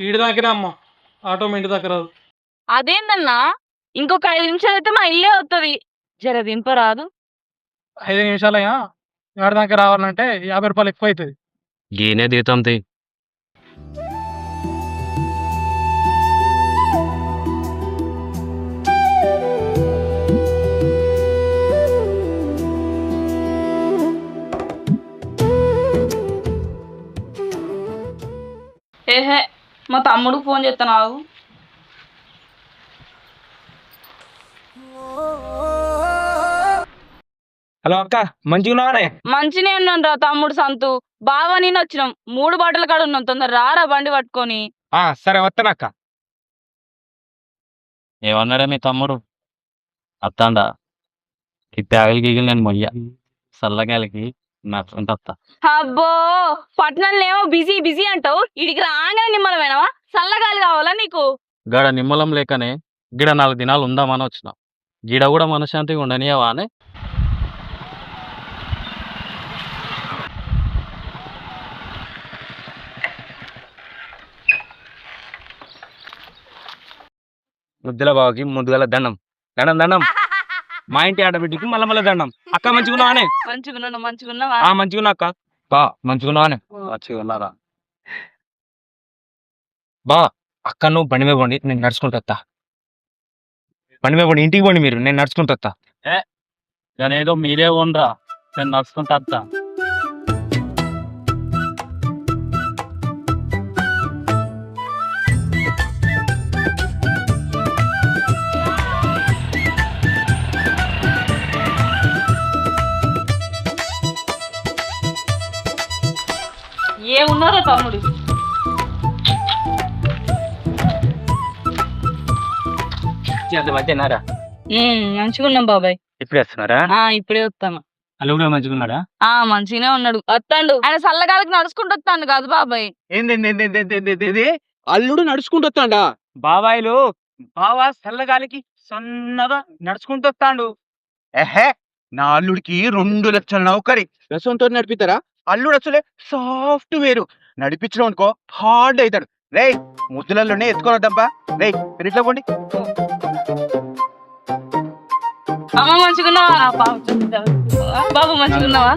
ఈడి దాకినా అమ్మ ఆటో మీ ఇంటి దగ్గర రాదు. అదేందన్నా ఇంకొక 5 నిమిషాలు అయితే మా ఇల్లే వస్తుంది. జర దింపరాదు. 5 నిమిషాలయ్యా ఏడు దాకా రావాలంటే 50 రూపాయలు ఎక్కువ అవుతుంది. గీనే దీతం తీ. ఏహే మా తమ్ముడు ఫోన్ చేస్తున్నావు. హలో అక్క, మంచిగున్నావానే? మంచినే ఉన్నాను రా తమ్ముడు సంతు. బావా నేను వచ్చినాం. 3 బాటల కాడ ఉన్నాం. తొందర రారా బండి పట్టుకొని. సరే వస్తానక్క. ఏమన్నాడే మీ తమ్ముడు? అత్తాండా ఈ ప్యాగలి గీగిలి నేను మొయ్య చల్లగాలికి నడుచుకుంటా వస్తా. అబ్బో పట్టణంలో ఏమో బిజీ బిజీ అంటావు. ఇడికి రాగానే నిమ్మలమేనవా? చల్లగాలి కావాలా నీకు? గడ నిమ్మలం లేకనే గిడ 4 దినాలు ఉందామని వచ్చిన. గిడ కూడా మనశ్శాంతిగా ఉండనియవా అని. ముద్దుల బావకి ముద్దుగల దండం దండం దండం. మా ఇంటి ఆడబిడ్డకి మళ్ళీ దండం. అక్క మంచిగున్నావానే? మంచిగున్నాను. మంచిగున్నావా? మంచిగున్నా అక్క. బా మంచిగున్నావానే? మంచిగున్నారా? బా అక్క నువ్వు బండి మీద పోండి, నేను నడుచుకుంటా. బండి మీద పోండి, ఇంటికి పోండి మీరు, నేను నడుచుకుంటా. నేనేదో మీరే ఉండరా, నేను నడుచుకుంటా వస్తా. ఏమున్నారో తమ్ముడు? మధ్యనారా? మంచిగున్నాం బాబాయ్. ఇప్పుడు వస్తున్నారా? ఇప్పుడే వస్తాను. అల్లు కూడా మంచిగున్నాడా? మంచిగానే ఉన్నాడు. వస్తాడు. ఆయన చల్లగాలికి నడుచుకుంటూ వస్తాను కాదు బాబాయ్. ఏంది అల్లుడు నడుచుకుంటూ వస్తాడా? బాబాయిలు బావా చల్లగాలికి సన్నగా నడుచుకుంటూ వస్తాడు. ఏహే, నా అల్లుడికి 2 లక్షల నౌకరి రసంతో నడిపిస్తారా? అల్లుడు అసలే సాఫ్ట్వేర్, నడిపించడం అనుకో హార్డ్ అవుతాడు. రే ముద్దులలోనే ఎత్తుకొని వద్దాంపా. రే మీరు ఇట్లా పోండి. అమ్మ మంచిగున్నావా? బాబు మంచిగున్నావా?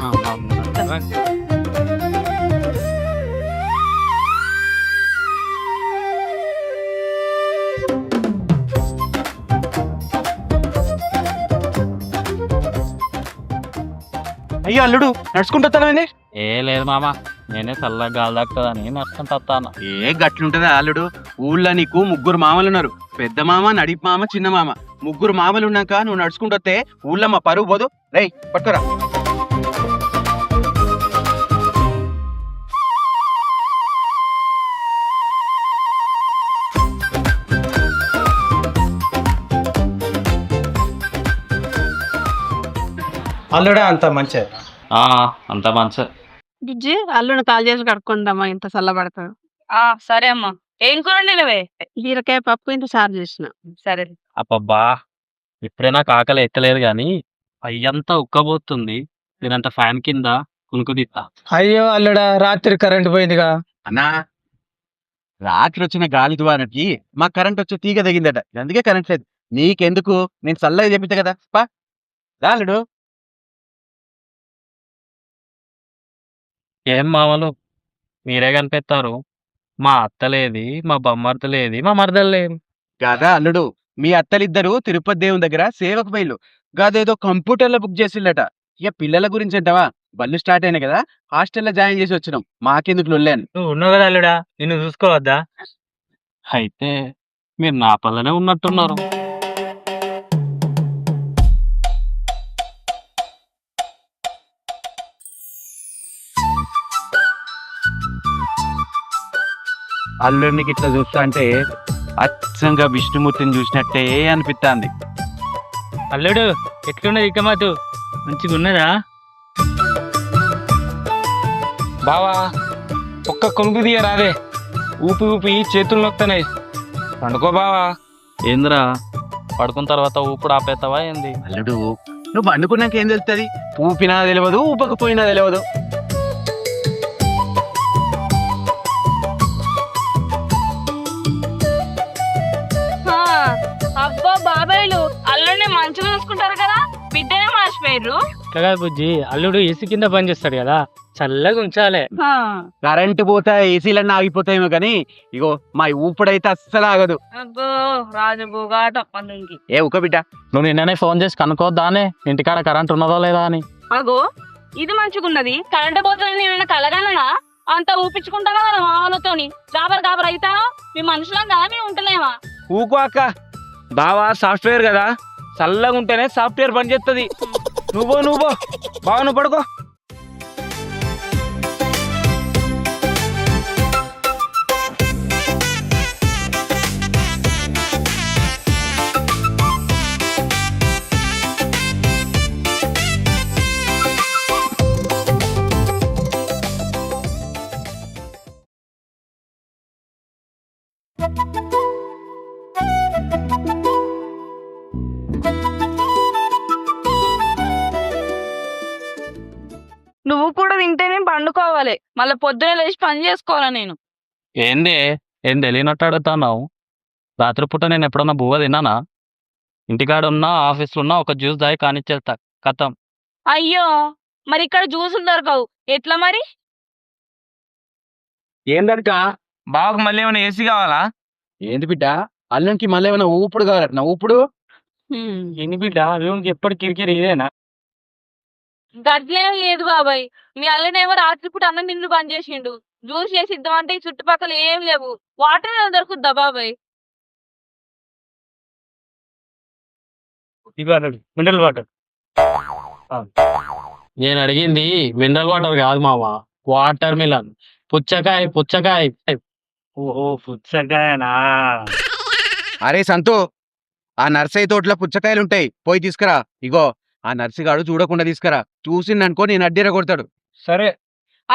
అయ్యో అల్లుడు నడుచుకుంటూ వస్తానండి. ఏ లేదు మామ, నేనే చల్లగా గాలి తాకుతుందని నడుచుకుంటా వస్తాను. ఏ గట్లుంటదా అల్లుడు? ఊళ్ళో నీకు 3 మామలు ఉన్నారు. పెద్ద మామ, నడిపి మామ, చిన్న మామ. 3 మామలు ఉన్నాక నువ్వు నడుచుకుంటే ఊళ్ళో మా పరువు పోదు. రేయ్ పట్టుకోరా. అల్లుడే అంత మంచి అంత మంచి. బుజ్జి అల్లుని కాల్ చేసి కడుక్కుంటామా, ఇంత చల్లబడతాడు. సరే అమ్మా. ఏం కూర వండినవే? బీరకాయ పప్పు, ఇంత సారు చేసిన. సరే. అబ్బబ్బా ఇప్పుడే నాకు ఆకలి ఎక్కలేదు గాని అయ్యంతా ఉక్కబోతుంది. నేనంత ఫ్యాన్ కింద కునుకుదిస్తా. అయ్యో అల్లుడా, రాత్రి కరెంట్ పోయిందిగా. అన్నా, రాత్రి వచ్చిన గాలి ద్వారానికి మా కరెంట్ వచ్చే తీగ తగిందట, అందుకే కరెంట్ లేదు. నీకెందుకు, నేను చల్లగా చెప్తా కదా. పా అల్లుడు. ఏం మామలు మీరే కనిపెత్తారు? మా అత్తలేది, మా బొమ్మర్తలేది, మా మరదలేం కదా అల్లుడు, మీ అత్తలిద్దరు తిరుపతి దేవుని దగ్గర సేవకు పోయిల్లు. గదేదో కంప్యూటర్లో బుక్ చేసిల్లట. ఇక పిల్లల గురించి అంటావా, బళ్ళు స్టార్ట్ అయినాయి కదా, హాస్టల్లో జాయిన్ చేసి వచ్చినాం. మాకెందుకు లొల్లాను? నువ్వు ఉన్నావు కదా అల్లుడా, నిన్ను చూసుకోవద్దా? అయితే మీరు నా పల్లనే ఉన్నట్టున్నారు. అల్లుడికి ఇట్లా చూస్తా అంటే అచ్చంగా విష్ణుమూర్తిని చూసినట్టే అనిపిస్తుంది. అల్లుడు ఎట్లున్నది ఇక మాటు, మంచిగా ఉన్నదా? బావా ఒక్క కొనుక్కు తీయరాదే, ఊపి ఊపి చేతులు నొక్కుతున్నాయి. పండుకో బావా. ఏందిరా పడుకున్న తర్వాత ఊపుడు ఆపేస్తావా ఏంది? అల్లుడు నువ్వు పండుకున్నాక ఏం తెలుస్తుంది? ఊపినా తెలియదు, ఊపకపోయినా తెలియదు. అబ్బా బాబాయ్లు అల్లుడిని మంచిగా చూసుకుంటారు కదా, బిడ్డనే మార్చిపోయారు. కదా బుజ్జి, అల్లుడు ఏసీ కింద పని చేస్తాడు కదా, చల్లగా ఉంచాలే. కరెంటు పోతే ఏసీలన్నీ ఆగిపోతాయేమో కానీ ఇగో మా ఊపుడైతే అస్సలు ఆగదు. అబ్బో రాజభోగాటం పనులకి. ఏ ఊక బిడ్డ, నువ్వు నిన్ననే ఫోన్ చేసి కనుక్కోద్దానే ఇంటికాడ కరెంట్ ఉన్నదో లేదా అని. అగో ఇది మంచిగున్నది, కరెంట్ పోతుంది నేను కలగలనా? అంతా ఊపించుకుంటాను కదా మా వాళ్ళతోని, గాబర్ అవుతాను. మీ మనుషులం కదా, మేము ఉంటలేమా? ఊకో అక్క, బావా సాఫ్ట్వేర్ కదా, చల్లగా ఉంటేనే సాఫ్ట్వేర్ పని చేస్తుంది. నువ్వు బావ నువ్వు పడుకో. నువ్వు కూడా తింటేనే పండుకోవాలి, మళ్ళీ పొద్దునే లేచి పని చేసుకోవాలా నేను. ఏంది ఏం తెలియనట్టు అడుగుతున్నావు? రాత్రిపూట నేను ఎప్పుడన్నా బువ్వ తిన్నానా? ఇంటికాడ ఉన్నా ఆఫీస్లో ఉన్నా ఒక జ్యూస్ దాయి కానిచ్చేస్తా, కథం. అయ్యో మరి ఇక్కడ జ్యూసులు దొరకవు, ఎట్లా మరి? ఏందక్క బావకు మళ్ళీ ఏమైనా ఏసీ కావాలా? ఏంది బిడ్డ, అల్లునికి మళ్ళీ ఏమైనా ఊపుడు కావాలట? ఊపుడు ఎన్ని బిడ్డ అల్లుడికి ఎప్పటి కిరికిరి ఇదేనా? గట్లే లేదు బాబాయ్, మీ అల్లనేమో రాత్రిపూట అన్నం నిన్ను బంద్ చేసిండు, జ్యూస్ చేసి ఇద్దామంటే ఈ చుట్టుపక్కల ఏం లేవు, వాటర్ దొరుకుద్దా బాబాయ్? ఇవి అల్లుడు మినరల్ వాటర్. నేను అడిగింది మినరల్ వాటర్ కాదు మావా, వాటర్ మిలన్, పుచ్చకాయ. ఓహో పుచ్చకాయనా? అరే సంతు, ఆ నర్సయ్య తోటలో పుచ్చకాయలు ఉంటాయి, పోయి తీసుకురా. ఇగో ఆ నర్సిగాడు చూడకుండా తీసుకురా, చూసిందనుకో నేను అడ్డీర కొడతాడు. సరే.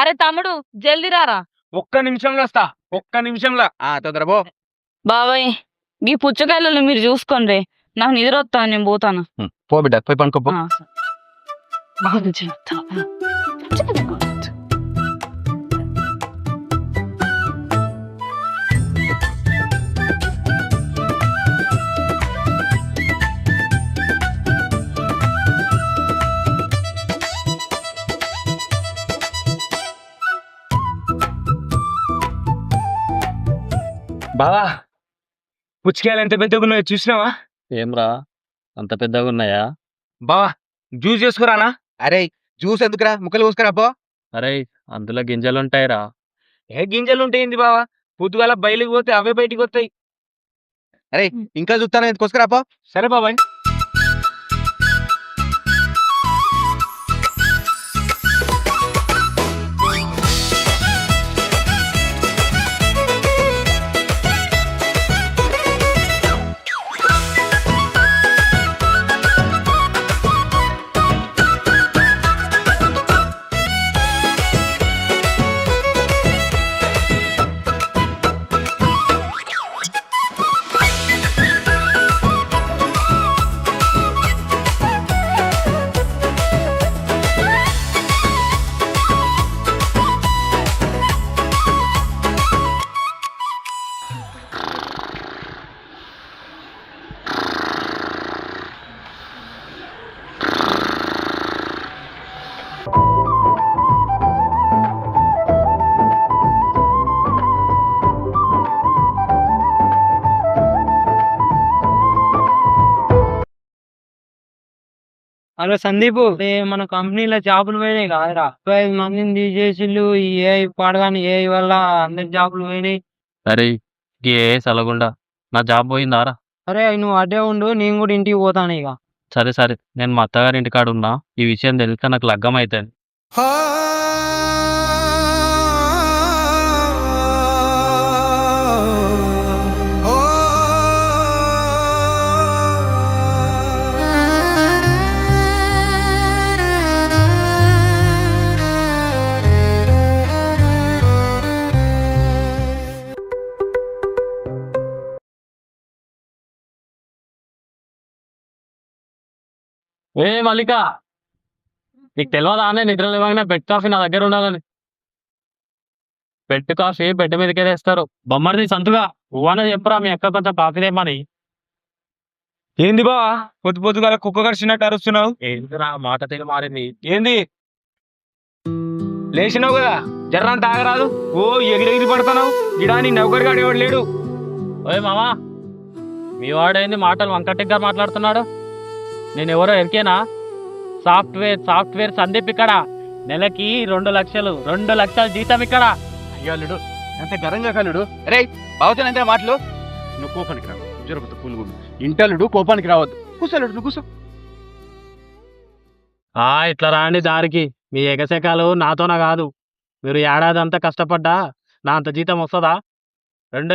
అరే తమ్ముడు జల్దీ రారా. ఒక్క నిమిషంలో వస్తా, ఒక్క నిమిషంలో. తొందరబో. బాబాయ్ ఈ పుచ్చకాయలు మీరు చూసుకోండి, నాకు నిద్ర వస్తాను, నేను పోతాను. పో బిడ్డ, పోయి పనుకోపో. బావా పుచ్చకాయలు ఎంత పెద్దగా ఉన్నాయో చూసినావా? ఏమ్రా అంత పెద్దగా ఉన్నాయా? బావా జ్యూస్ చేసుకురానా? అరే జ్యూస్ ఎందుకురా, ముక్కలు కోసుకురా పో. అరే అందులో గింజలుంటాయిరా. ఏ గింజలు ఉంటాయింది బావా, పొద్దుగాల బయలుకి పోతే అవే బయటికి వస్తాయి. అరే ఇంకా చూస్తాను, ఎంత కోసుకురా పో. సరే బాబాయ్. హలో సందీప్, మన కంపెనీలో జాబులు పోయినాయి కాదురా, 5 మందిని తీసేసిళ్ళు. ఈ ఏఐ పాడగాని ఏఐ వల్ల అందరి జాబులు పోయినాయి. అరే ఏ సలగుండా నా జాబ్ పోయిందారా? అరే నువ్వు అడ్డే ఉండు, నేను కూడా ఇంటికి పోతాను ఇక. సరే నేను మా అత్తగారి ఇంటికాడ ఉన్నా, ఈ విషయం తెలిస్తే నాకు లగ్గం అవుతుంది. ఏ మల్లిక, నీకు తెలియదా అనే నిద్ర లేవగానే బెడ్ కాఫీ నా దగ్గర ఉండాలని. బెడ్ కాఫీ బెడ్ మీదకే తెస్తారు. బొమ్మరిది సంతుగా నువ్వనే చెప్పురా మీ అక్క కొంచెం కాఫీ తెమ్మని. ఏంది బావా పొద్దు పొద్దుగా కుక్క కరిచినట్టు అరుస్తున్నావు? ఏంటిరా మాట తీరు మారింది. ఏంది లేచినావు కదా జర్రాన్ తాగరాదు, ఓ ఎగిరెగిరి పడతావు. గిడా నీ నౌకరిగాడు ఎవడు లేడు. ఓయ్ మామా, మీ వాడైంది మాటలు వంకటిగ్గా మాట్లాడుతున్నాడు. నేను ఎవరో ఎరికేనా? సాఫ్ట్వేర్ సందీప్ ఇక్కడ. నెలకి 2 లక్షలు జీతం ఇక్కడ. అయ్యాలుడు అంత గరంగా కలుడు. రే బావతోనే అంతే మాటలు. నువ్వు కోపానికి రావద్దు, జరుగుతు కూలుగుండు. ఇంటలుడు కోపానికి రావద్దు. కూసలుడు నువ్వు కూసో. ఇట్లా రాండి దారికి. మీ ఎగసెకాలు నాతోన కాదు. మీరు ఏడాది అంతా కష్టపడ్డా నా అంత జీతం వస్తుందా? 2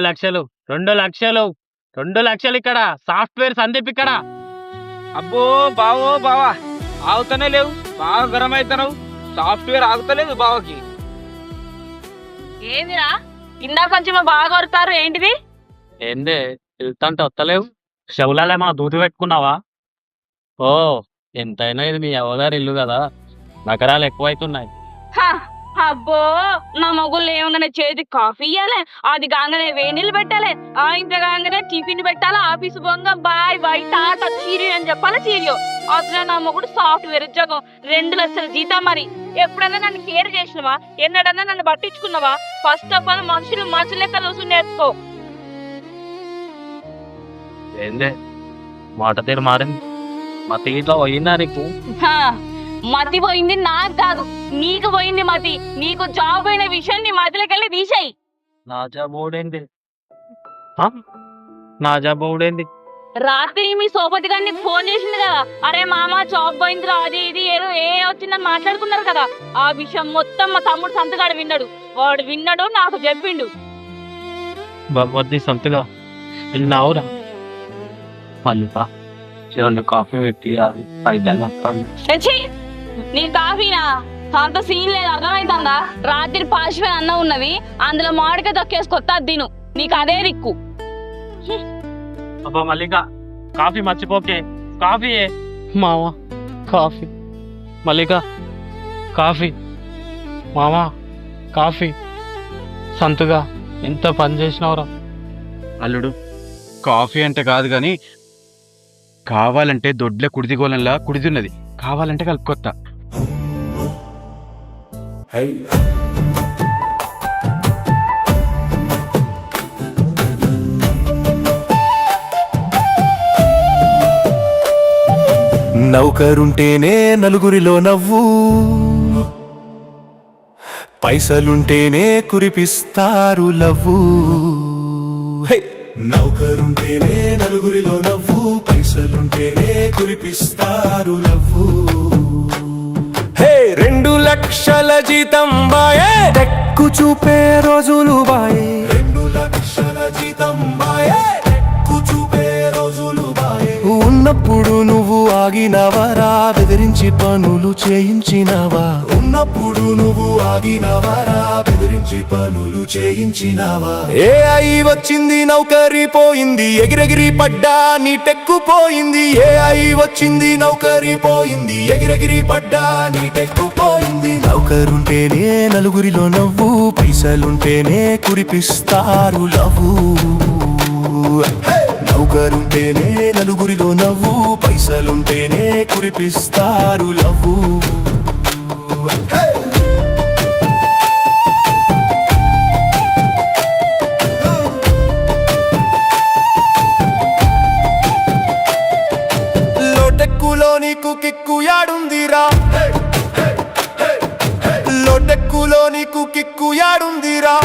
లక్షలు ఇక్కడ. సాఫ్ట్వేర్ సందీప్ ఇక్కడ. అబ్బో బావా ఆగుతానే లేవు, బాగా గరం అవుతున్నావు. సాఫ్ట్వేర్ ఆగుతలేదు బావకి. ఏందిరా ఇందాక కొంచెం బాగా కొడతారు ఏంటిది? ఏందే వెళ్తాంటే వస్తలేవు? చెవులాలే మా దూతి పెట్టుకున్నావా? ఓ ఎంతైనా ఇది మీ అవ్వగారి ఇల్లు కదా, నగరాలు ఎక్కువైతున్నాయి. అబ్బో నా మొగుళ్ళు ఏమన్నా చేతికి కాఫీ ఇయ్యాలి, అది కాగానే వేణీళ్ళు పెట్టాలి, ఇంత కాగానే టిఫిన్ పెట్టాలి, ఆఫీసు బొంగ బాయ్ బాయ్ టాటా చీరియో అని చెప్పాలి. చీరియో అసలు నా మొగుడు సాఫ్ట్వేర్ ఉద్యోగం, 2 లక్షల జీతం. మరి ఎప్పుడన్నా నన్ను కేర్ చేసినవా? ఎన్నడన్నా నన్ను పట్టించుకున్నావా? ఫస్ట్ ఆఫ్ ఆల్ మనుషులు లెక్క చూసి నేర్చుకో. ఏందే మాట తీరు మారింది? మా తీట్లో పోయిందా నీకు? మతి పోయింది నాకు కాదు, నీకు పోయింది మతి. నీకు జాబ్ అయిన విషయం నీ మతిలోకి వెళ్ళి తీసేయి. నా జాబ్ ఊడేంది? రాత్రి మీ సోపతి గారు నీకు ఫోన్ చేసింది కదా, అరే మామ జాబ్ పోయిందిరా అది ఇది ఏదో వచ్చిందని మాట్లాడుకున్నారు కదా. ఆ విషయం మొత్తం మా తమ్ముడు సంతగాడు విన్నాడు. వాడు విన్నాడు, నాకు చెప్పిండు. భగవద్ది సంతగా విన్నావురా? మళ్ళీ చిన్న కాఫీ పెట్టి అది 5 నీ కాఫీనా అంత సీన్ లేదు, అర్థమైతుందా? రాత్రి పాసిపోయిన అన్నం ఉన్నది, అందులో మామిడికాయ తొక్కేసుకొస్తా తిను, నీకు అదే రిక్కు. అబ్బా మల్లిక, కాఫీ మర్చిపోకే. కాఫీ మావా, కాఫీ. మల్లిక కాఫీ. మావా కాఫీ. సంతుగా ఎంత పని చేసినవరా? అల్లుడు కాఫీ అంటే కాదు గాని, కావాలంటే దొడ్ల కుడిదిగోలంలా కుడిదున్నది, కావాలంటే కలుపుకొత్తా. నౌకరుంటేనే నలుగురిలో నవ్వు, పైసలుంటేనే కురిపిస్తారు లవ్వు. నౌకరుంటేనే నలుగురిలో నవ్వు, పైసలుంటేనే కురిపిస్తారు లవ్వు. 2 లక్షల జీతం బాయే, టెక్కు చూపే రోజులు బాయే. 2 లక్షల జీతం బాయే, టెక్కు చూపే రోజులు బాయే. ఉన్నప్పుడు నువ్వు ఆగినవరా, బెదిరించి పనులు చేయించినవా? ఉన్నప్పుడు నువ్వు ఆగినవరా, బెదిరించి పనులు చేయించినవా? AI వచ్చింది నౌకరీ పోయింది, ఎగిరెగిరి పడ్డా నీ టెక్కు పోయింది. AI వచ్చింది నౌకరీ పోయింది, ఎగిరెగిరి పడ్డా నీ టెక్కు పోయింది. నౌకరుంటేనే నలుగురిలో నవ్వు, పైసలుంటేనే కురిపిస్తారు లవ్వు. నౌకరుంటేనే నలుగురిలో నవ్వు, పైసలుంటేనే కురిపిస్తారు లవ్వు. లోటెక్కులో నీకు కిక్కు యాడుందిరా? లోటెక్కులో నీకు కిక్కు యాడుందిరా?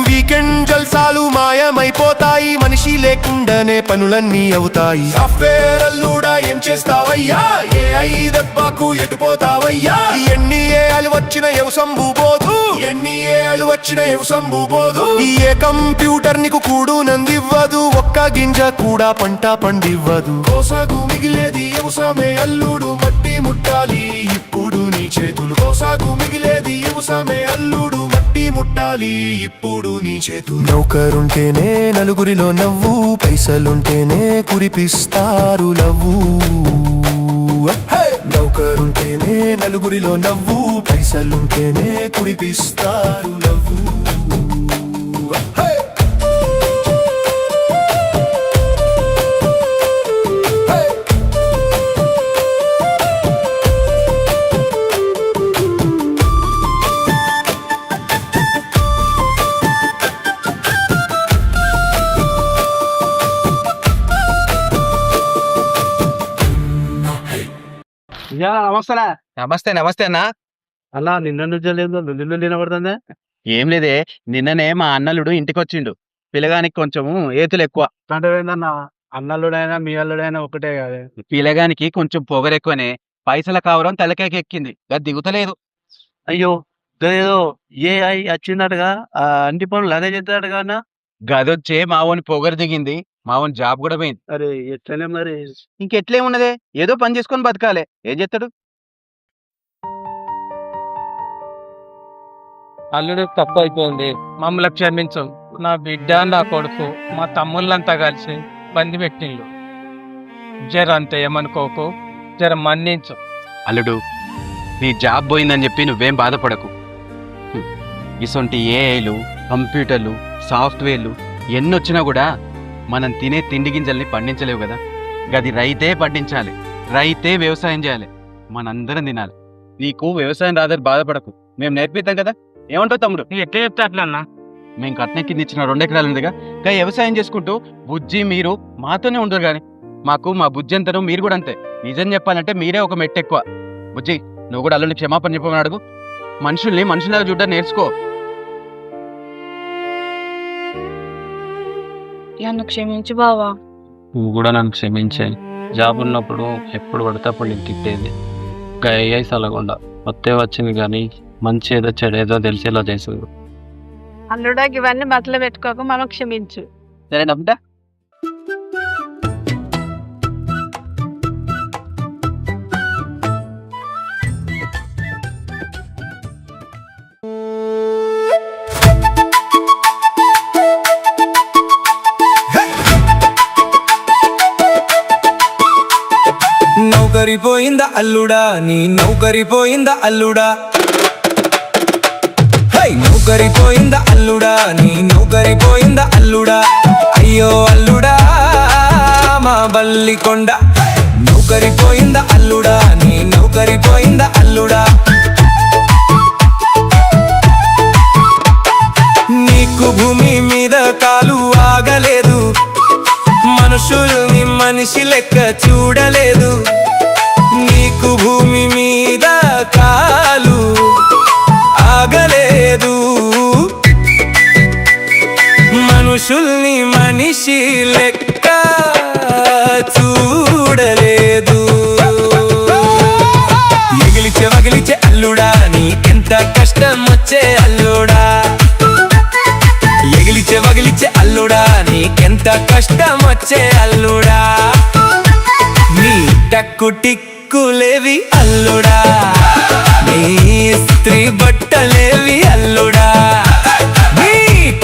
వీకెండ్ జల్సాలు మాయమైపోతాయి, మనిషి లేకుండానే పనులన్నీ అవుతాయి. సాఫ్ట్వేర్ అల్లుడా ఏం చేస్తావయ్యా? AI దెబ్బకు ఎటుపోతావయ్యా? ఎన్ని ఏళ్ళు వచ్చిన ఎవసంబు పోదు, ఎన్ని ఏళ్ళు వచ్చిన ఎవసంబు పోదు. ఏ కంప్యూటర్ నీకు కూడు నందివ్వదు, ఒక్క గింజ కూడా పంట పండివ్వదు. కోసాగు మిగిలేది ఎవసమే అల్లుడు, మట్టి ముట్టాలి ఇప్పుడు నీ చేతులు. కోసాగు మిగిలేది ఎవసమే అల్లుడు, మట్టి చుట్టుముట్టాలి ఇప్పుడు నీ చేతులు. నౌకరుంటేనే నలుగురిలో నవ్వు, పైసలుంటేనే కురిపిస్తారు లవ్వు. నౌకరుంటేనే నలుగురిలో నవ్వు, పైసలుంటేనే కురిపిస్తారు లవ్వు. నమస్తే నమస్తే నమస్తే అన్న. అలా నిన్న నుంచి లేదు, నిన్న నిలబడుతుందా? ఏం లేదే, నిన్ననే మా అన్నలుడు ఇంటికి వచ్చిండు. పిల్లగానికి కొంచెము ఏతులు ఎక్కువ. అంటే ఏందన్నా, అన్నల్లుడైనా మీ అల్లుడైనా ఒకటే కాదే. పిల్లగానికి కొంచెం పొగరెక్కువనే, పైసల కావరం తలకేకి ఎక్కింది, అది దిగుతలేదు. అయ్యో ఏదో AI వచ్చిందటగా, ఆ అంటి పనులు అదే చేస్తాడగా అన్న. గదొచ్చే మావోని పొగరు దిగింది, మావోని జాబ్ కూడా పోయింది. అరే ఎట్లనే మరి. ఇంకెట్లే ఉన్నదే, ఏదో పని చేసుకొని బతకాలే, ఏం చేస్తాడు? అల్లుడు తప్పు అయిపోయింది, మమ్మల్ని క్షమించు. నా బిడ్డ నా కొడుకు మా తమ్ముళ్ళంతా కలిసి బంది పెట్టిండు. జర అంతే ఏమనుకోకు, జర మన్నించు. అల్లుడు, నీ జాబ్ పోయిందని చెప్పి నువ్వేం బాధపడకు. ఇసొంటి ఏఐలు, కంప్యూటర్లు, సాఫ్ట్వేర్లు ఎన్నొచ్చినా కూడా మనం తినే తిండి గింజల్ని పండించలేవు కదా. గది రైతే పండించాలి, రైతే వ్యవసాయం చేయాలి, మనందరం తినాలి. నీకు వ్యవసాయం రాదని బాధపడకు, మేము నేర్పిద్దాం కదా. ఏమంటావు తమ్ముడు? నువ్వు ఎట్లా చెప్తా అట్లా అన్నా? మేము కట్నం కింద ఇచ్చిన 2 ఎకరాలు ఉందిగా, ఇంకా వ్యవసాయం చేసుకుంటూ బుజ్జి మీరు మాతోనే ఉండరు కానీ మాకు మా బుజ్జి అంతను మీరు కూడా అంతే. నిజం చెప్పాలంటే మీరే ఒక మెట్టు ఎక్కువ. బుజ్జి, నువ్వు కూడా అల్లుడిని క్షమాపణ చెప్పమని అడుగు. మనుషుల్ని మనుషులాగా చూడడం నేర్చుకో. నన్ను క్షమించు బావా. నువ్వు కూడా నన్ను క్షమించే. జాబ్ ఉన్నప్పుడు ఎప్పుడు పడితే అప్పుడు నేను తిట్టేది. ఇంకా AI సలగుండా వస్తే వచ్చింది కానీ మంచి ఏదో చెడు ఏదో తెలిసేలా చేసేది. అల్లుడా ఇవన్నీ బట్టలు పెట్టుకోక మనం క్షమించు. సరేనా బిడ్డ? నౌకరిపోయిందా అల్లుడా, నీ నౌకరిపోయిందా అల్లుడా. నౌకరిపోయిందా అల్లుడా, నీ నౌకరిపోయిందా అల్లుడా. అయ్యో అల్లుడా మా బల్లికొండ. నౌకరిపోయిందా అల్లుడా, నీ నౌకరిపోయిందా అల్లుడా. నీకు భూమి మీద కాలు ఆగలేదు, మనుషుల్ని మనిషి లెక్క చూడలేదు. నీకు భూమి మీద కాలు ఆగలేదు, మనుషుల్ని మనిషి లెక్క చూడలేదు. ఎగిలిచే వగిలిచే అల్లుడా, నీకెంత కష్టం వచ్చే అల్లుడా. ఎగిలిచే వగిలిచే అల్లుడా, నీకెంత కష్టం వచ్చే అల్లుడా. నీ టక్కు టిక్కులేవి అల్లుడా, నీ స్త్రీ బట్టలేవి అల్లుడా. నీ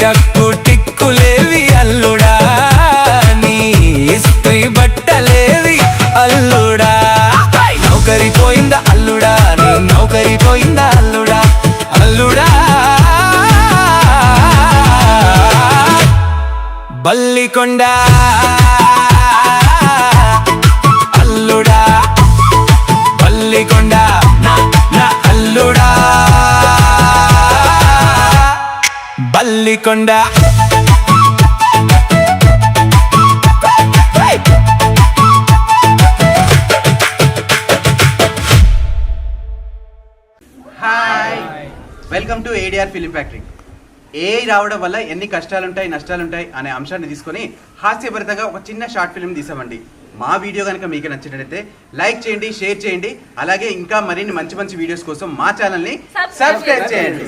టక్కు టిక్కులేవి అల్లుడా, నీ స్త్రీ బట్టలేవి అల్లుడా. నౌకరిపోయిందా అల్లుడా, నీ నౌకరిపోయిందా అల్లుడా. అల్లుడా బల్లికొండ అల్లుడా, బల్లికొండ నా అల్లుడా, Ballikonda. Welcome to ADR film factory. AI రావడం వల్ల ఎన్ని కష్టాలుంటాయి నష్టాలుంటాయి అనే అంశాన్ని తీసుకొని హాస్యభరితంగా ఒక చిన్న షార్ట్ ఫిల్మ్ తీసామండి. మా వీడియో కనుక మీకు నచ్చినట్లయితే లైక్ చేయండి, షేర్ చేయండి. అలాగే ఇంకా మరిన్ని మంచి మంచి వీడియోస్ కోసం మా ఛానల్ని సబ్స్క్రైబ్ చేయండి.